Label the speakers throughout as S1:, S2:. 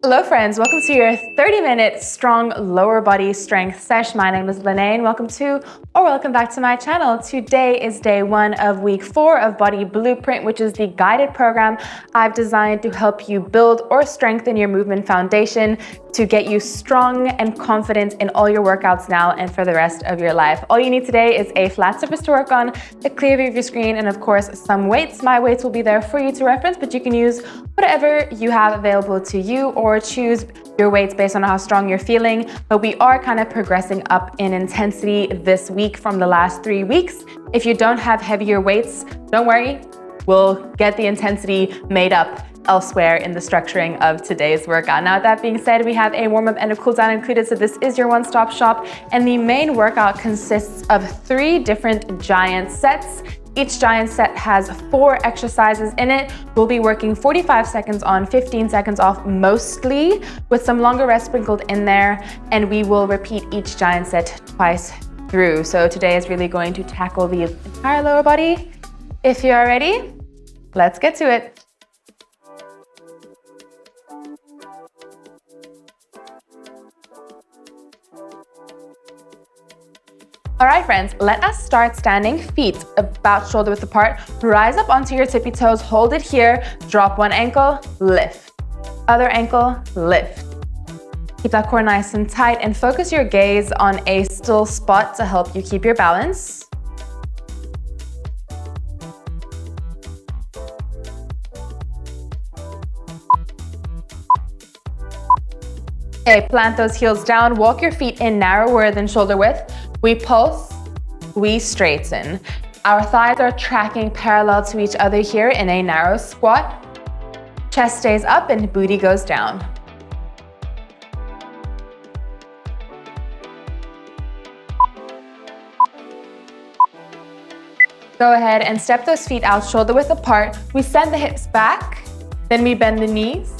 S1: Hello friends, welcome to your 30-minute strong lower body strength session. My name is Liney and welcome back to my channel. Today is day 1 of week 4 of Body Blueprint, which is the guided program I've designed to help you build or strengthen your movement foundation to get you strong and confident in all your workouts now and for the rest of your life. All you need today is a flat surface to work on, a clear view of your screen, and of course some weights. My weights will be there for you to reference, but you can use whatever you have available to you or choose your weights based on how strong you're feeling. But we are kind of progressing up in intensity this week from the last 3 weeks. If you don't have heavier weights, don't worry, we'll get the intensity made up elsewhere in the structuring of today's workout. Now, with that being said, we have a warm-up and a cool-down included, so this is your one-stop shop, and the main workout consists of 3 different giant sets. Each giant set has 4 exercises in it. We'll be working 45 seconds on, 15 seconds off mostly, with some longer rest sprinkled in there, and we will repeat each giant set twice through. So today is really going to tackle the entire lower body. If you are ready, let's get to it. All right, friends, let us start standing, feet about shoulder width apart. Rise up onto your tippy toes, hold it here, drop one ankle, lift. Other ankle, lift. Keep that core nice and tight and focus your gaze on a still spot to help you keep your balance. Okay, plant those heels down, walk your feet in narrower than shoulder width. We pulse, we straighten. Our thighs are tracking parallel to each other here in a narrow squat. Chest stays up and booty goes down. Go ahead and step those feet out shoulder width apart. We send the hips back, then we bend the knees,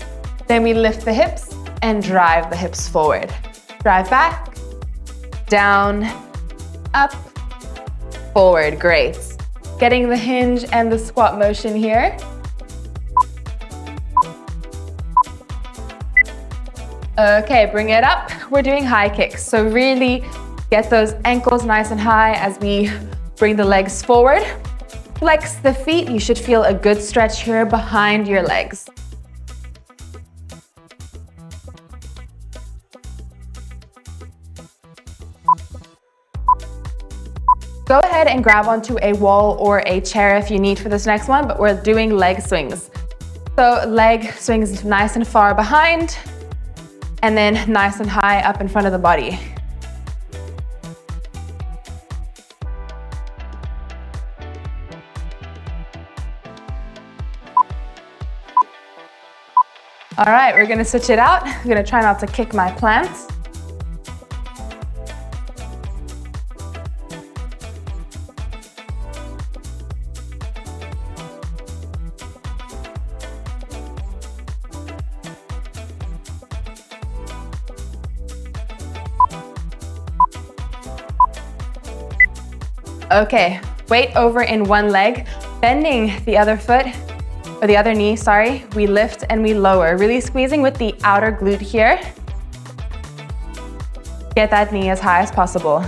S1: then we lift the hips and drive the hips forward. Drive back, down, up, forward. Great. Getting the hinge and the squat motion here. Okay, bring it up. We're doing high kicks. So really get those ankles nice and high as we bring the legs forward. Flex the feet. You should feel a good stretch here behind your legs. Go ahead and grab onto a wall or a chair if you need for this next one, but we're doing leg swings. So leg swings nice and far behind, and then nice and high up in front of the body. All right, we're gonna switch it out. I'm gonna try not to kick my plants. Okay, weight over in one leg, bending the other foot, or the other knee, sorry. We lift and we lower, really squeezing with the outer glute here. Get that knee as high as possible.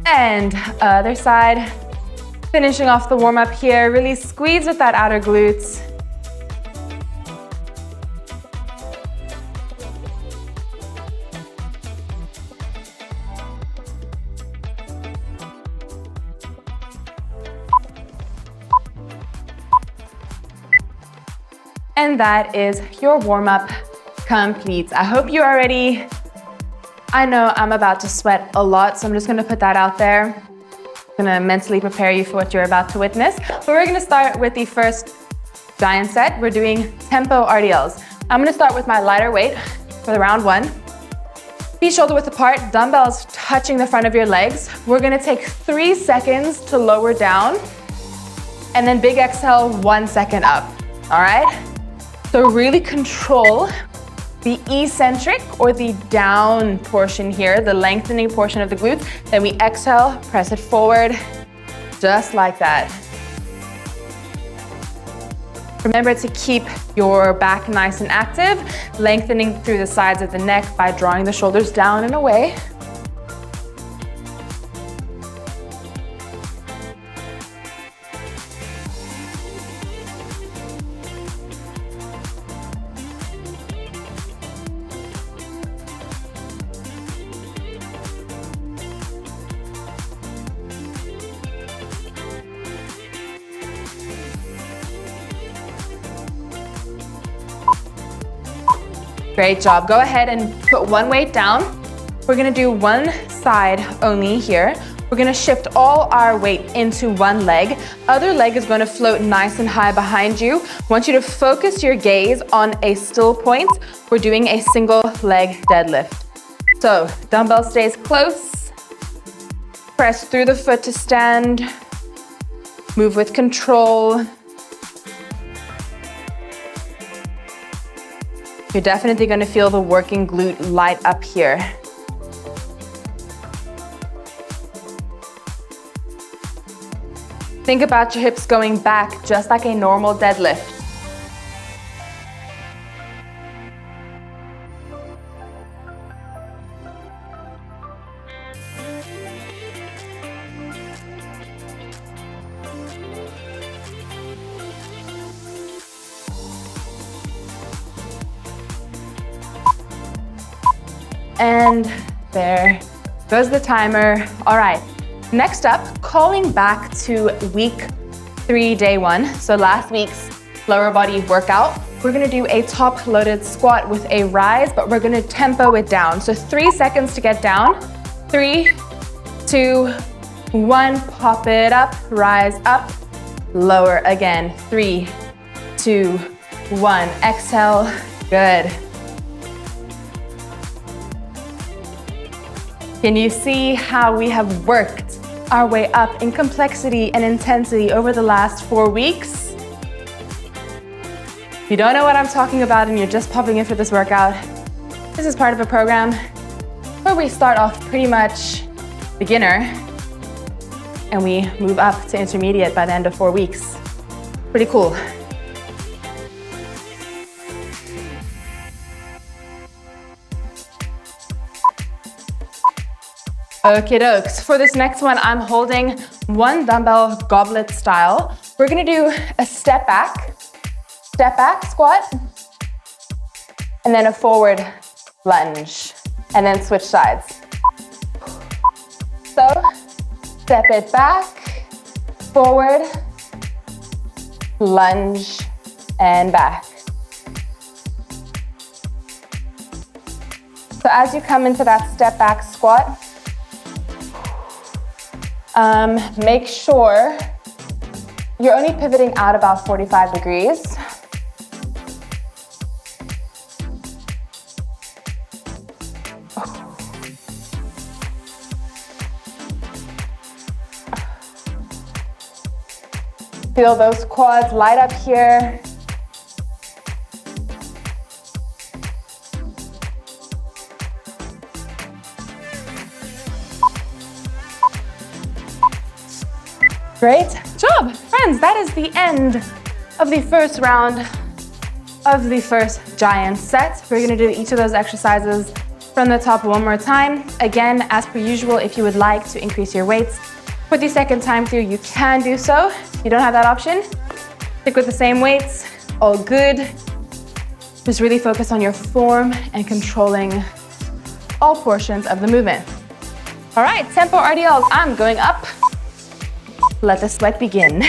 S1: And other side, finishing off the warm up here, really squeeze with that outer glute. And that is your warm-up complete. I hope you are ready. I know I'm about to sweat a lot, so I'm just gonna put that out there. I'm gonna mentally prepare you for what you're about to witness. But we're gonna start with the first giant set. We're doing tempo RDLs. I'm gonna start with my lighter weight for the round 1. Feet shoulder width apart, dumbbells touching the front of your legs. We're gonna take 3 seconds to lower down, and then big exhale, 1 second up, all right? So really control the eccentric or the down portion here, the lengthening portion of the glutes. Then we exhale, press it forward, Just like that. Remember to keep your back nice and active, lengthening through the sides of the neck by drawing the shoulders down and away. Great job. Go ahead and put one weight down. We're gonna do one side only here. We're gonna shift all our weight into one leg. Other leg is gonna float nice and high behind you. I want you to focus your gaze on a still point. We're doing a single leg deadlift. So dumbbell stays close. Press through the foot to stand. Move with control. You're definitely going to feel the working glute light up here. Think about your hips going back just like a normal deadlift. And there goes the timer. All right, next up, calling back to week 3, day 1. So last week's lower body workout. We're gonna do a top loaded squat with a rise, but we're gonna tempo it down. So 3 seconds to get down. 3, 2, 1, pop it up, rise up, lower again. 3, 2, 1, exhale, good. Can you see how we have worked our way up in complexity and intensity over the last 4 weeks? If you don't know what I'm talking about and you're just popping in for this workout, this is part of a program where we start off pretty much beginner and we move up to intermediate by the end of 4 weeks. Pretty cool. Okie dokes. For this next one, I'm holding one dumbbell goblet style. We're gonna do a step back squat, and then a forward lunge, and then switch sides. So, step it back, forward, lunge, and back. So as you come into that step back squat, make sure you're only pivoting out about 45 degrees. Feel those quads light up here. Great job, friends. That is the end of the first round of the first giant set. We're gonna do each of those exercises from the top one more time. Again, as per usual, if you would like to increase your weights for the second time through, you can do so. If you don't have that option, stick with the same weights, all good. Just really focus on your form and controlling all portions of the movement. All right, tempo RDLs, I'm going up. Let the sweat begin.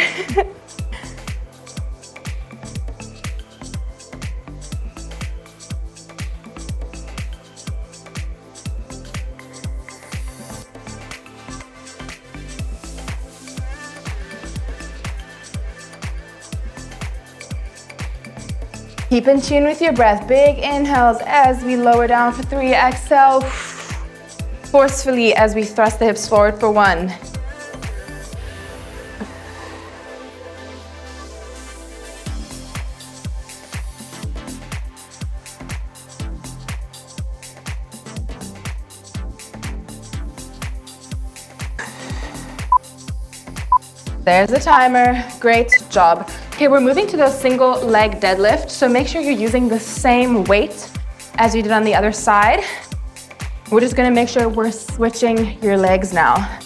S1: Keep in tune with your breath. Big inhales as we lower down for 3. Exhale forcefully as we thrust the hips forward for 1. There's the timer. Great job. Okay, we're moving to the single leg deadlift. So make sure you're using the same weight as you did on the other side. We're just gonna make sure we're switching your legs now.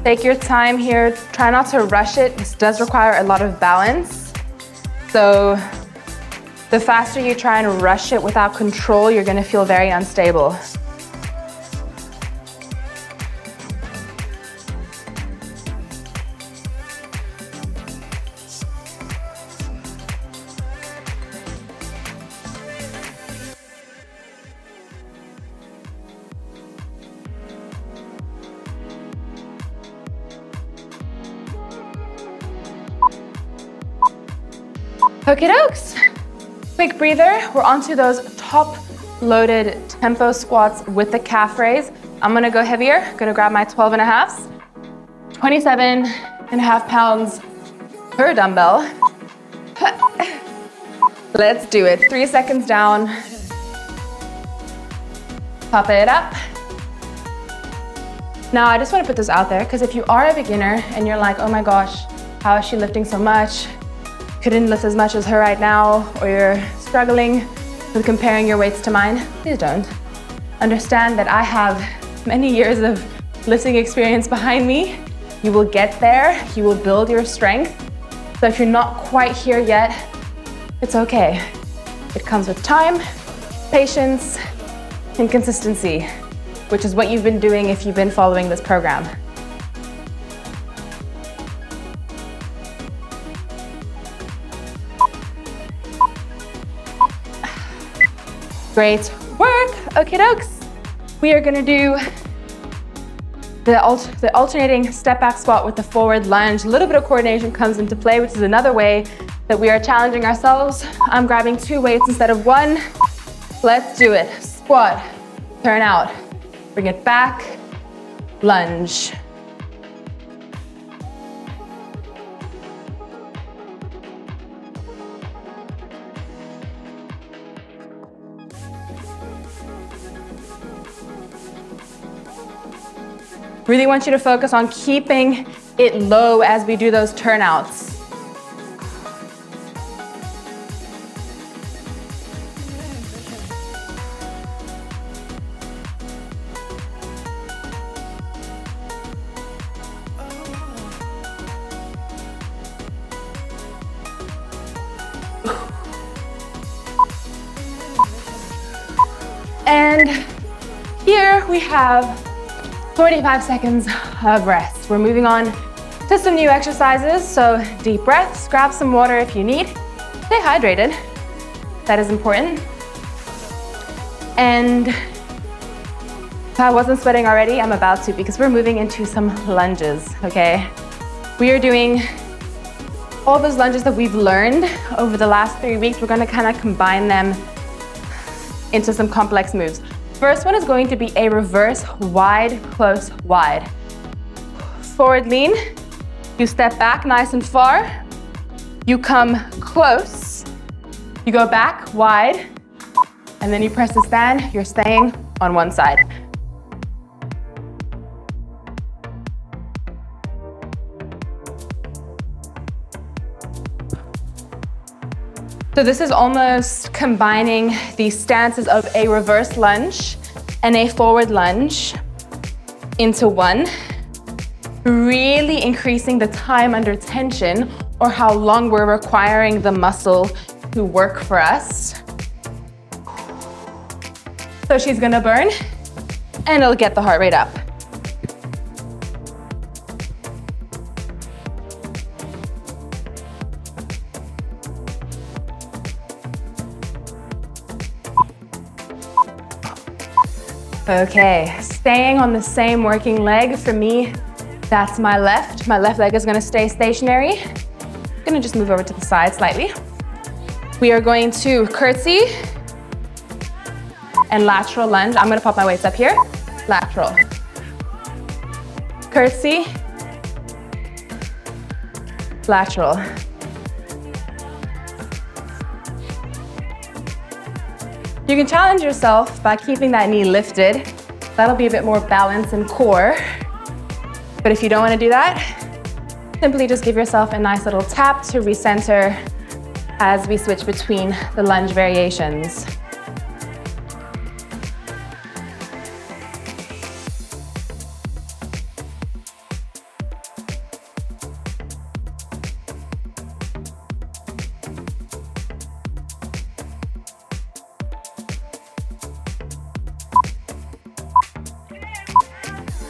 S1: Take your time here. Try not to rush it. This does require a lot of balance. So the faster you try and rush it without control, you're gonna feel very unstable. Okie dokes. Quick breather. We're onto those top loaded tempo squats with the calf raise. I'm gonna go heavier. Gonna grab my 12.5s, 27.5 pounds per dumbbell. Let's do it. 3 seconds down. Pop it up. Now, I just wanna put this out there because if you are a beginner and you're like, oh my gosh, how is she lifting so much? Couldn't lift as much as her right now, or you're struggling with comparing your weights to mine, please don't. Understand that I have many years of lifting experience behind me. You will get there, you will build your strength. So if you're not quite here yet, it's okay. It comes with time, patience, and consistency, which is what you've been doing if you've been following this program. Great work. Okie dokes. We are gonna do the alternating step back squat with the forward lunge. A little bit of coordination comes into play, which is another way that we are challenging ourselves. I'm grabbing 2 weights instead of 1. Let's do it. Squat, turn out, bring it back, lunge. Really want you to focus on keeping it low as we do those turnouts. And here we have 45 seconds of rest. We're moving on to some new exercises. So deep breaths, grab some water if you need. Stay hydrated. That is important. And if I wasn't sweating already, I'm about to, because we're moving into some lunges, okay? We are doing all those lunges that we've learned over the last 3 weeks. We're gonna kind of combine them into some complex moves. First one is going to be a reverse wide, close, wide. Forward lean, you step back nice and far, you come close, you go back wide, and then you press the stand, you're staying on one side. So this is almost combining the stances of a reverse lunge and a forward lunge into one, really increasing the time under tension or how long we're requiring the muscle to work for us. So she's gonna burn and it'll get the heart rate up. Okay, staying on the same working leg. For me, that's my left. My left leg is gonna stay stationary. I'm gonna just move over to the side slightly. We are going to curtsy and lateral lunge. I'm gonna pop my weights up here. Lateral. Curtsy. lateral. You can challenge yourself by keeping that knee lifted. That'll be a bit more balance and core. But if you don't want to do that, simply just give yourself a nice little tap to recenter as we switch between the lunge variations.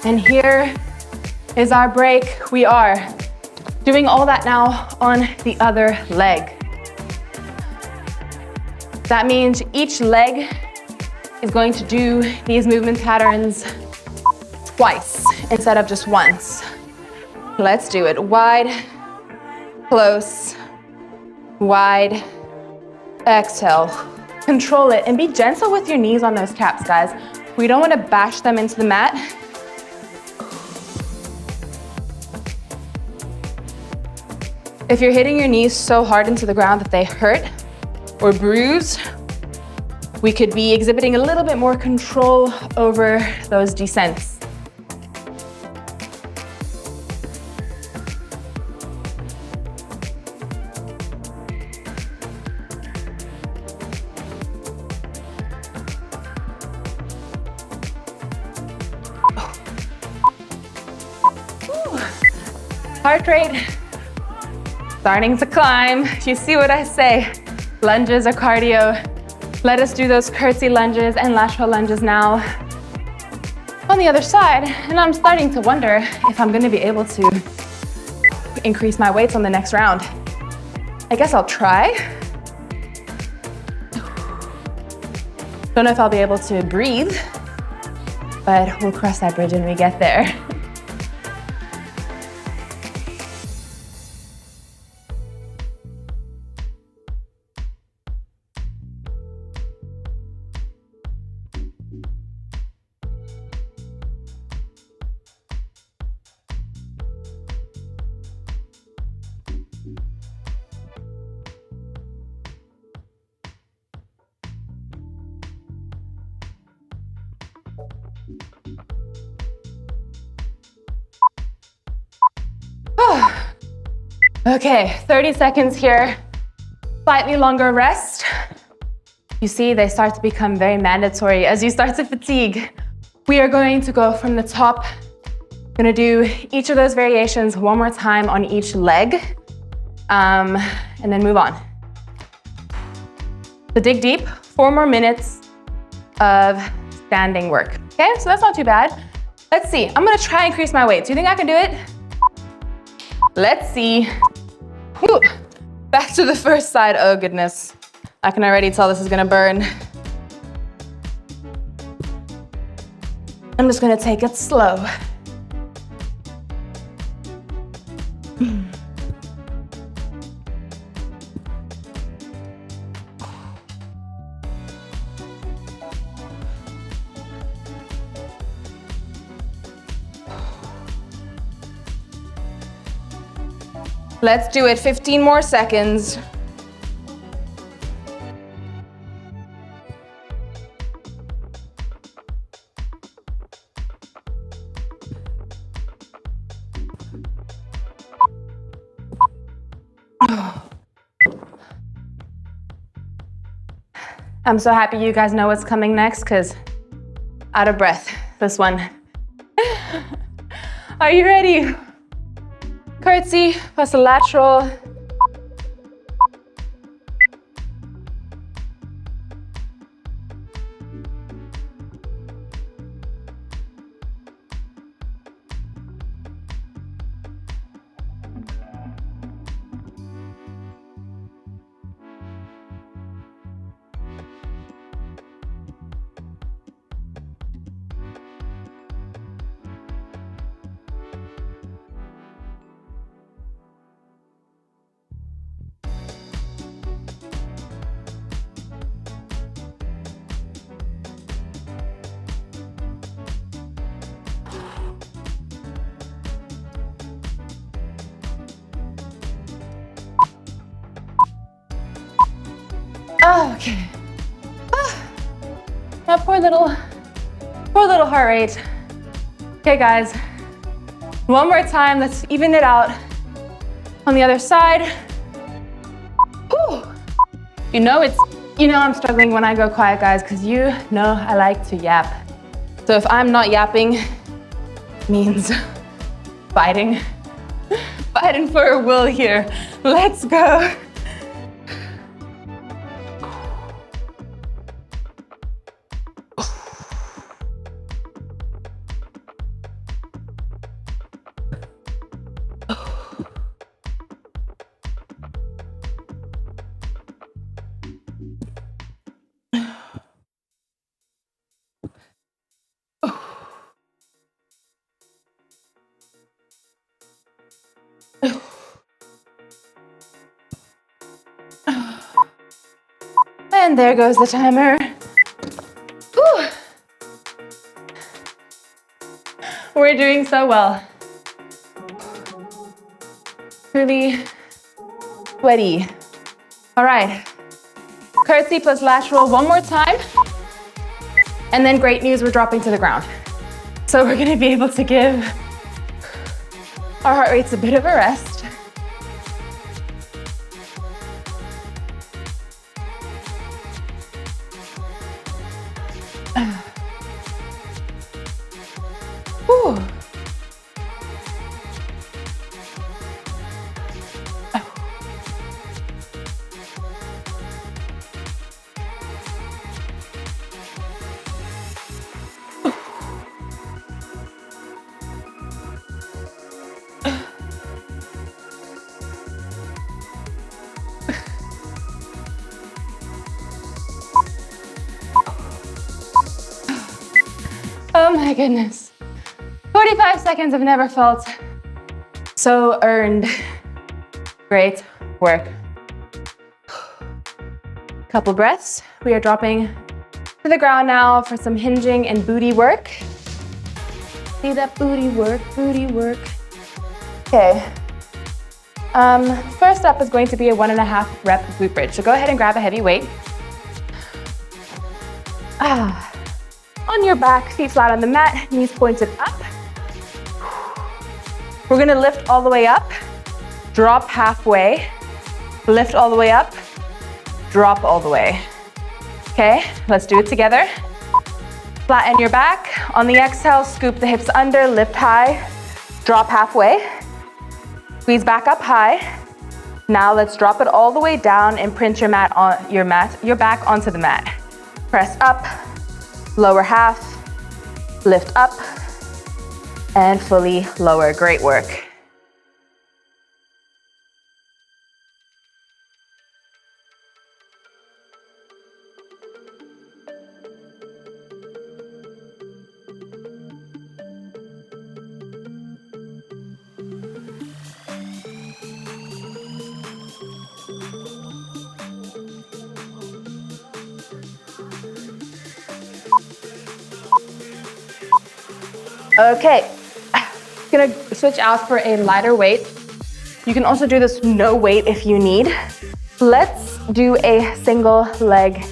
S1: And here is our break. We are doing all that now on the other leg. That means each leg is going to do these movement patterns twice instead of just once. Let's do it. Wide, close, wide, exhale. Control it and be gentle with your knees on those caps, guys. We don't want to bash them into the mat. If you're hitting your knees so hard into the ground that they hurt or bruise, we could be exhibiting a little bit more control over those descents. Heart rate starting to climb. You see what I say? Lunges are cardio. Let us do those curtsy lunges and lateral lunges now. On the other side, and I'm starting to wonder if I'm gonna be able to increase my weights on the next round. I guess I'll try. Don't know if I'll be able to breathe, but we'll cross that bridge when we get there. Okay, 30 seconds here, slightly longer rest. You see, they start to become very mandatory as you start to fatigue. We are going to go from the top. I'm gonna do each of those variations one more time on each leg, and then move on. So dig deep, 4 more minutes of standing work. Okay, so that's not too bad. Let's see, I'm gonna try and increase my weight. Do you think I can do it? Let's see. Ooh, back to the first side. Oh goodness. I can already tell this is gonna burn. I'm just gonna take it slow. Let's do it, 15 more seconds. I'm so happy you guys know what's coming next, because out of breath, this one. Are you ready? Curtsy plus a lateral. Okay. Now poor little heart rate. Okay, guys. One more time, let's even it out. On the other side. Whew. You know I'm struggling when I go quiet, guys, because you know I like to yap. So if I'm not yapping, it means fighting for a will here. Let's go. And there goes the timer. Whew. We're doing so well. Really sweaty. All right. Curtsy plus lateral one more time. And then great news, we're dropping to the ground. So we're gonna be able to give our heart rates a bit of a rest. Whew. Oh my goodness. 45 seconds I've never felt so earned. Great work. Couple breaths. We are dropping to the ground now for some hinging and booty work. See that booty work, booty work. Okay. First up is going to be a 1.5 rep glute bridge. So go ahead and grab a heavy weight. On your back, feet flat on the mat, knees pointed up. We're gonna lift all the way up, drop halfway, lift all the way up, drop all the way. Okay, let's do it together. Flatten your back. On the exhale, scoop the hips under, lift high, drop halfway. Squeeze back up high. Now let's drop it all the way down and print your back onto the mat. Press up, lower half, lift up, and fully lower. Great work. Okay, gonna switch out for a lighter weight. You can also do this no weight if you need. Let's do a single leg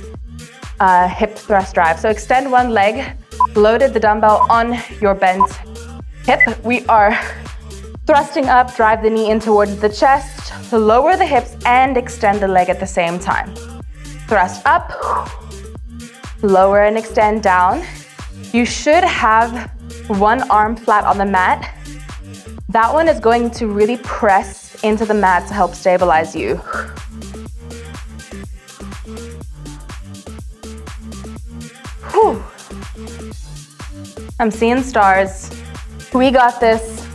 S1: hip thrust drive. So extend one leg, loaded the dumbbell on your bent hip. We are thrusting up, drive the knee in towards the chest, to lower the hips and extend the leg at the same time. Thrust up, lower and extend down. You should have one arm flat on the mat. That one is going to really press into the mat to help stabilize you. Whew. I'm seeing stars. We got this.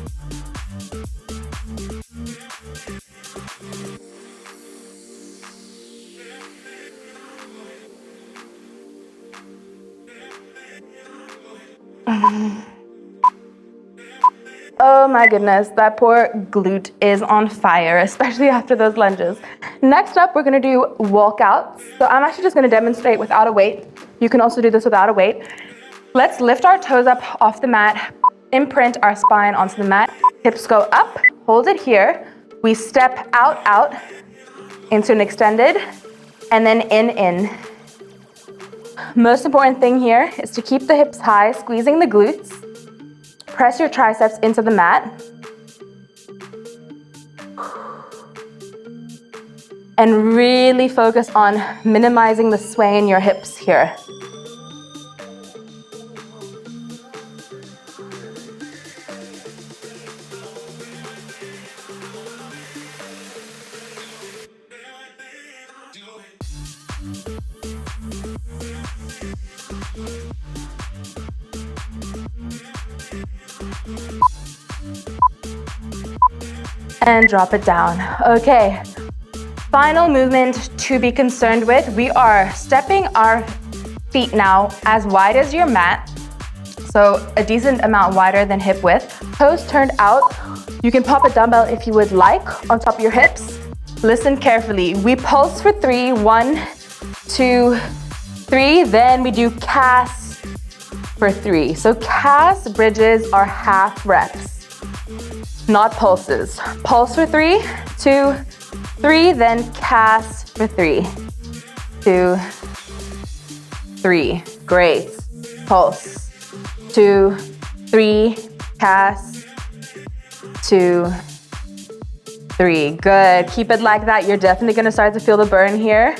S1: Oh my goodness, that poor glute is on fire, especially after those lunges. Next up, we're gonna do walkouts. So I'm actually just gonna demonstrate without a weight. You can also do this without a weight. Let's lift our toes up off the mat, imprint our spine onto the mat. Hips go up, hold it here. We step out into an extended and then in. Most important thing here is to keep the hips high, squeezing the glutes. Press your triceps into the mat. And really focus on minimizing the sway in your hips here. And drop it down. Okay, final movement to be concerned with. We are stepping our feet now as wide as your mat. So a decent amount wider than hip width. Toes turned out. You can pop a dumbbell if you would like on top of your hips. Listen carefully. We pulse for 3, 1, 2, 3. Then we do calves for 3. So calves bridges are half reps, not pulses. Pulse for 3, 2, 3, then calves for 3, 2, 3. Great. Pulse. 2, 3, calves, 2, 3. Good. Keep it like that. You're definitely gonna start to feel the burn here.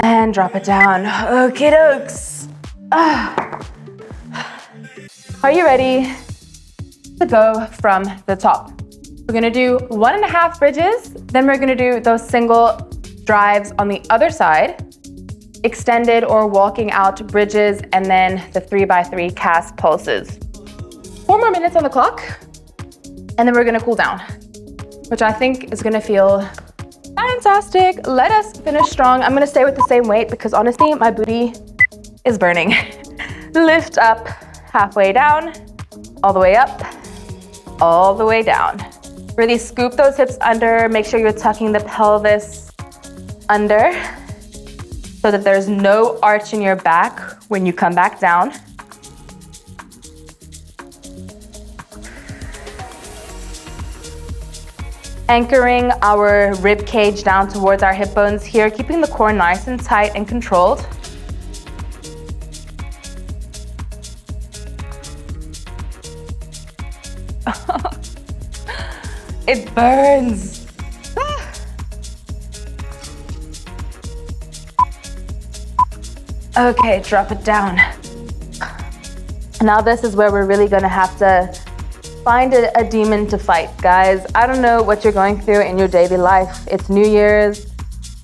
S1: And drop it down. Okie dokes. Are you ready to go from the top? We're gonna do 1.5 bridges, then we're gonna do those single drives on the other side, extended or walking out bridges, and then the 3x3 calves pulses. 4 more minutes on the clock, and then we're gonna cool down, which I think is gonna feel fantastic. Let us finish strong. I'm gonna stay with the same weight because honestly, my booty is burning. Lift up, halfway down, all the way up, all the way down. Really scoop those hips under. Make sure you're tucking the pelvis under so that there's no arch in your back when you come back down. Anchoring our rib cage down towards our hip bones here, keeping the core nice and tight and controlled. It burns. Okay, drop it down. Now this is where we're really gonna have to find a demon to fight, guys. I don't know what you're going through in your daily life. It's New Year's,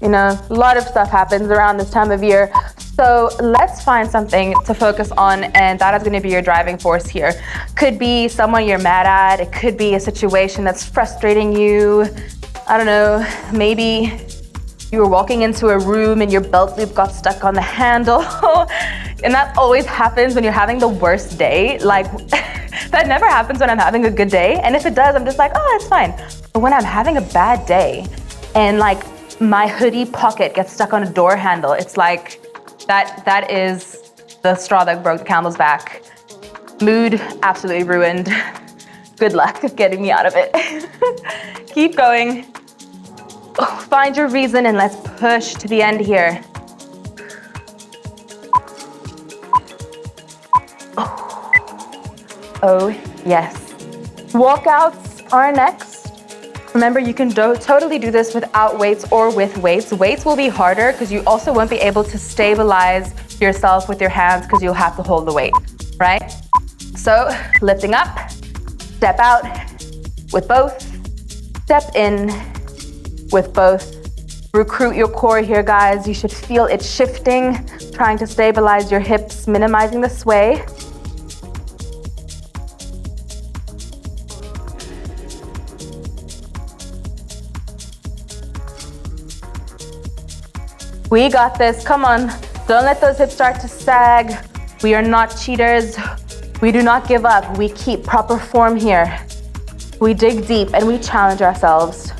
S1: you know, a lot of stuff happens around this time of year. So let's find something to focus on, and that is gonna be your driving force here. Could be someone you're mad at. It could be a situation that's frustrating you. I don't know, maybe you were walking into a room and your belt loop got stuck on the handle. And that always happens when you're having the worst day. Like, that never happens when I'm having a good day. And if it does, I'm just like, oh, it's fine. But when I'm having a bad day and like my hoodie pocket gets stuck on a door handle, it's like, that is the straw that broke the camel's back. Mood absolutely ruined. Good luck getting me out of it. Keep going. Oh, find your reason and let's push to the end here. Oh, yes. Walkouts are next. Remember, you can totally do this without weights or with weights. Weights will be harder because you also won't be able to stabilize yourself with your hands because you'll have to hold the weight, right? So, lifting up, step out with both, step in with both. Recruit your core here, guys. You should feel it shifting, trying to stabilize your hips, minimizing the sway. We got this, come on. Don't let those hips start to sag. We are not cheaters. We do not give up. We keep proper form here. We dig deep and we challenge ourselves.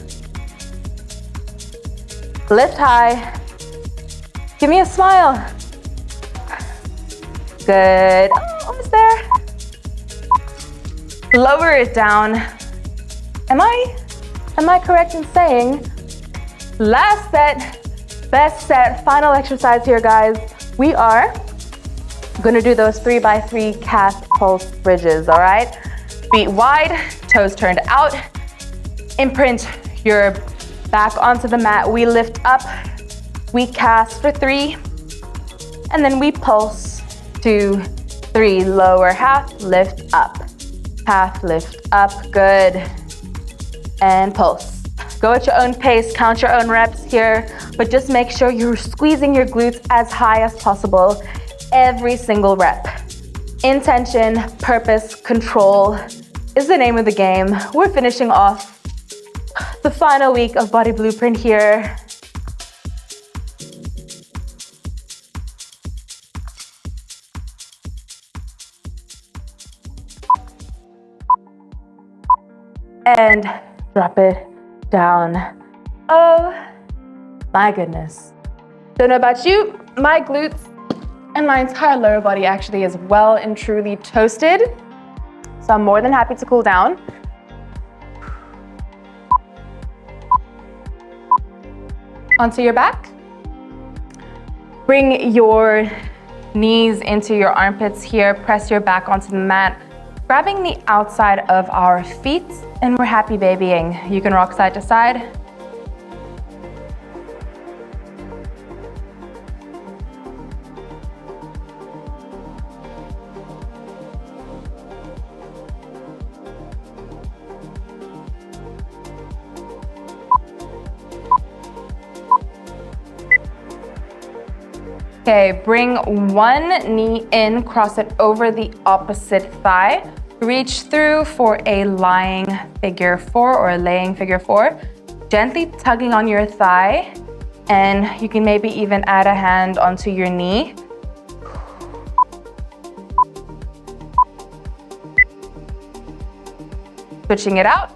S1: Lift high. Give me a smile. Good. Oh, almost there. Lower it down. Am I correct in saying last set, best set, final exercise here, guys. We are gonna do those 3x3 calf pulse bridges, all right? Feet wide, toes turned out. Imprint your back onto the mat. We lift up, we cast for 3, and then we pulse 2, 3. Lower half, lift up. Half, lift up, good. And pulse. Go at your own pace, count your own reps here, but just make sure you're squeezing your glutes as high as possible every single rep. Intention, purpose, control is the name of the game. We're finishing off the final week of Body Blueprint here. And drop it down. Oh my goodness. Don't know about you, my glutes and my entire lower body actually is well and truly toasted. So I'm more than happy to cool down. Onto your back. Bring your knees into your armpits here. Press your back onto the mat, grabbing the outside of our feet, and we're happy babying. You can rock side to side. Okay, bring one knee in, cross it over the opposite thigh. Reach through for a lying figure 4 or a laying figure 4. Gently tugging on your thigh, and you can maybe even add a hand onto your knee. Switching it out.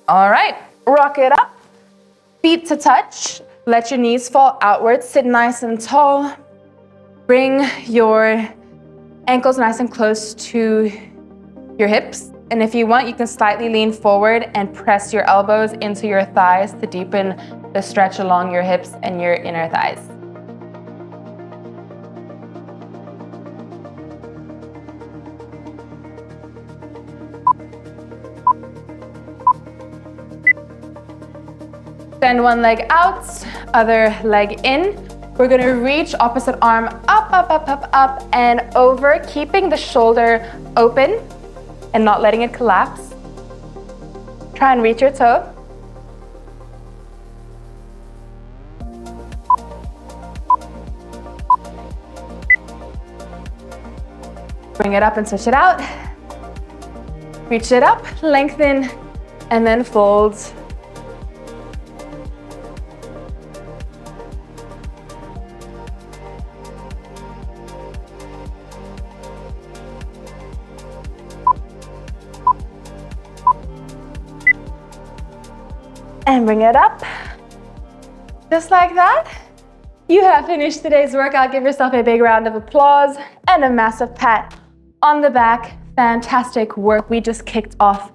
S1: All right, rock it up. Feet to touch. Let your knees fall outwards. Sit nice and tall. Bring your ankles nice and close to your hips. And if you want, you can slightly lean forward and press your elbows into your thighs to deepen the stretch along your hips and your inner thighs. Send one leg out, other leg in. We're gonna reach opposite arm up, up, up, up, up, and over, keeping the shoulder open and not letting it collapse. Try and reach your toe. Bring it up and switch it out. Reach it up, lengthen, and then fold. And bring it up. Just like that. You have finished today's workout. Give yourself a big round of applause and a massive pat on the back. Fantastic work. We just kicked off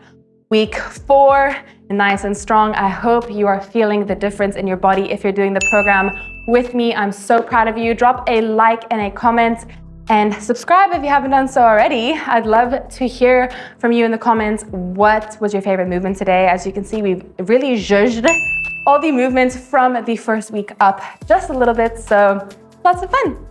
S1: week 4, nice and strong. I hope you are feeling the difference in your body if you're doing the program with me. I'm so proud of you. Drop a like and a comment and subscribe if you haven't done so already. I'd love to hear from you in the comments. What was your favorite movement today? As you can see, we've really zhuzhed all the movements from the first week up just a little bit, so lots of fun.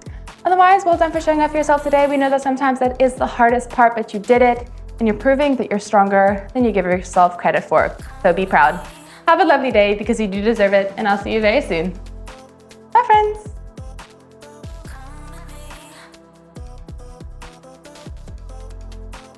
S1: Otherwise, well done for showing up for yourself today. We know that sometimes that is the hardest part, but you did it, and you're proving that you're stronger than you give yourself credit for. So be proud. Have a lovely day because you do deserve it, and I'll see you very soon. Bye, friends.